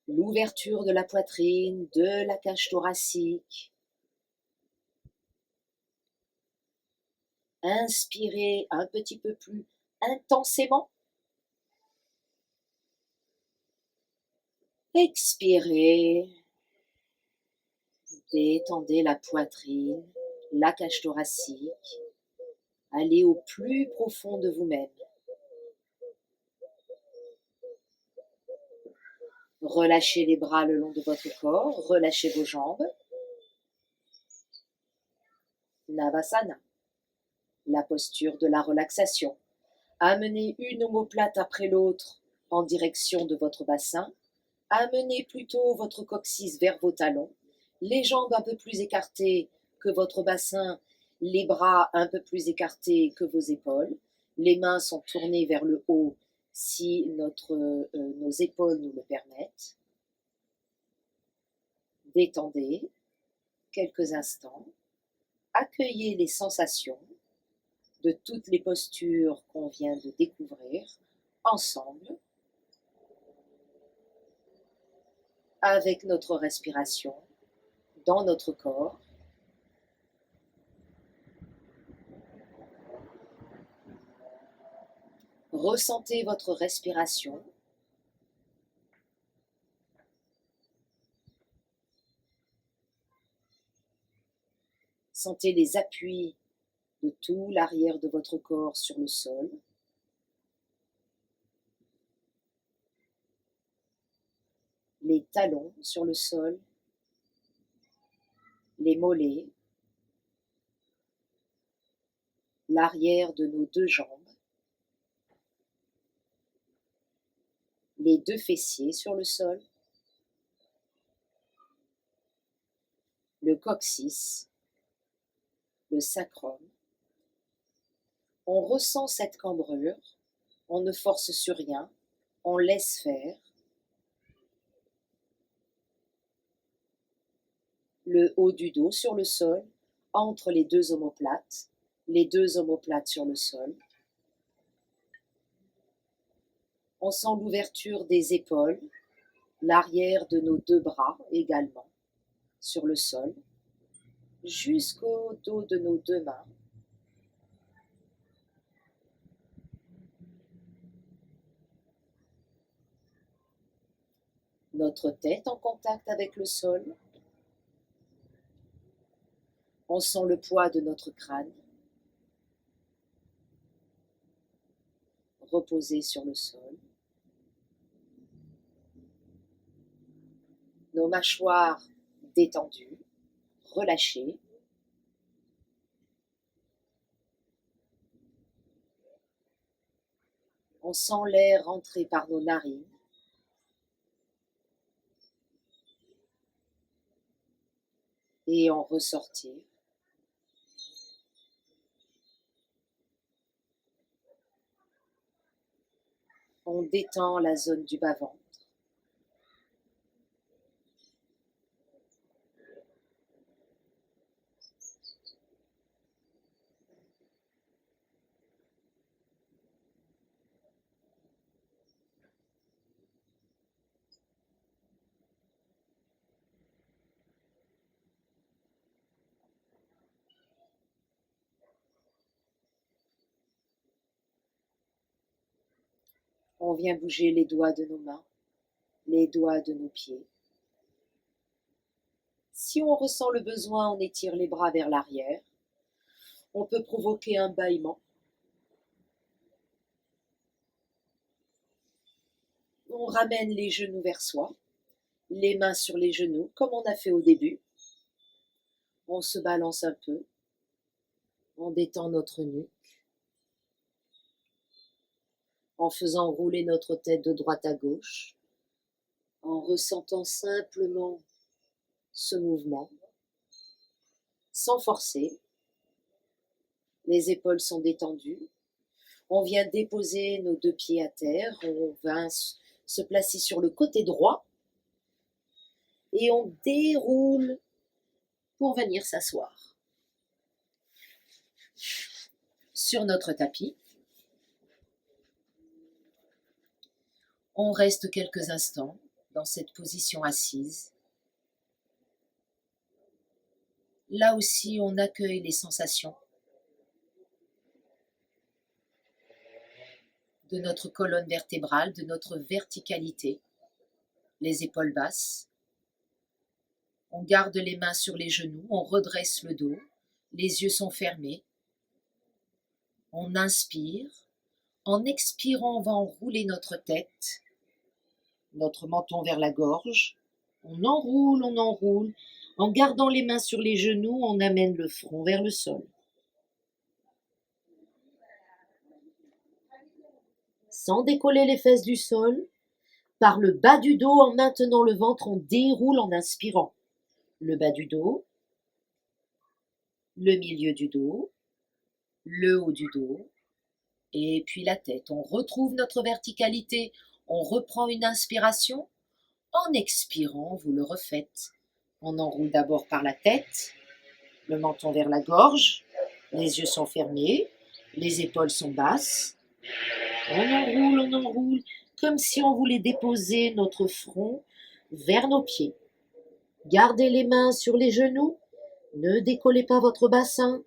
L'ouverture de la poitrine, de la cage thoracique. Inspirez un petit peu plus intensément. Expirez. Détendez la poitrine, la cage thoracique. Allez au plus profond de vous-même. Relâchez les bras le long de votre corps, relâchez vos jambes. Navasana, la posture de la relaxation. Amenez une omoplate après l'autre en direction de votre bassin. Amenez plutôt votre coccyx vers vos talons, les jambes un peu plus écartées que votre bassin, les bras un peu plus écartés que vos épaules. Les mains sont tournées vers le haut si nos épaules nous le permettent. Détendez quelques instants. Accueillez les sensations de toutes les postures qu'on vient de découvrir ensemble avec notre respiration dans notre corps. Ressentez votre respiration. Sentez les appuis de tout l'arrière de votre corps sur le sol. Les talons sur le sol, les mollets, l'arrière de nos deux jambes, les deux fessiers sur le sol, le coccyx, le sacrum. On ressent cette cambrure, on ne force sur rien, on laisse faire. Le haut du dos sur le sol, entre les deux omoplates sur le sol. On sent l'ouverture des épaules, l'arrière de nos deux bras également sur le sol, jusqu'au dos de nos deux mains. Notre tête en contact avec le sol. On sent le poids de notre crâne reposé sur le sol. Nos mâchoires détendues, relâchées. On sent l'air rentrer par nos narines. Et en ressortir. On détend la zone du bas-ventre. On vient bouger les doigts de nos mains, les doigts de nos pieds. Si on ressent le besoin, on étire les bras vers l'arrière. On peut provoquer un bâillement. On ramène les genoux vers soi, les mains sur les genoux, comme on a fait au début. On se balance un peu, on détend notre nuque, en faisant rouler notre tête de droite à gauche, en ressentant simplement ce mouvement, sans forcer. Les épaules sont détendues. On vient déposer nos deux pieds à terre, on va se placer sur le côté droit et on déroule pour venir s'asseoir sur notre tapis. On reste quelques instants dans cette position assise. Là aussi, on accueille les sensations de notre colonne vertébrale, de notre verticalité, les épaules basses. On garde les mains sur les genoux, on redresse le dos, les yeux sont fermés. On inspire. En expirant, on va enrouler notre tête, notre menton vers la gorge. On enroule. En gardant les mains sur les genoux, on amène le front vers le sol. Sans décoller les fesses du sol, par le bas du dos, en maintenant le ventre, on déroule en inspirant. Le bas du dos, le milieu du dos, le haut du dos, et puis la tête. On retrouve notre verticalité, on reprend une inspiration. En expirant, vous le refaites. On enroule d'abord par la tête, le menton vers la gorge, les yeux sont fermés, les épaules sont basses. On enroule, comme si on voulait déposer notre front vers nos pieds. Gardez les mains sur les genoux, ne décollez pas votre bassin.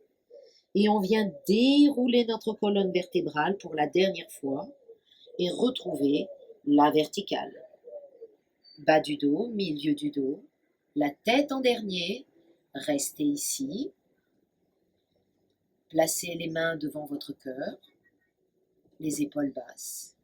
Et on vient dérouler notre colonne vertébrale pour la dernière fois et retrouver la verticale. Bas du dos, milieu du dos, la tête en dernier, restez ici. Placez les mains devant votre cœur, les épaules basses.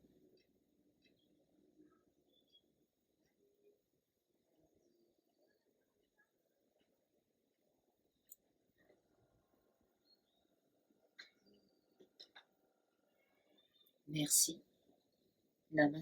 Merci. Namaste.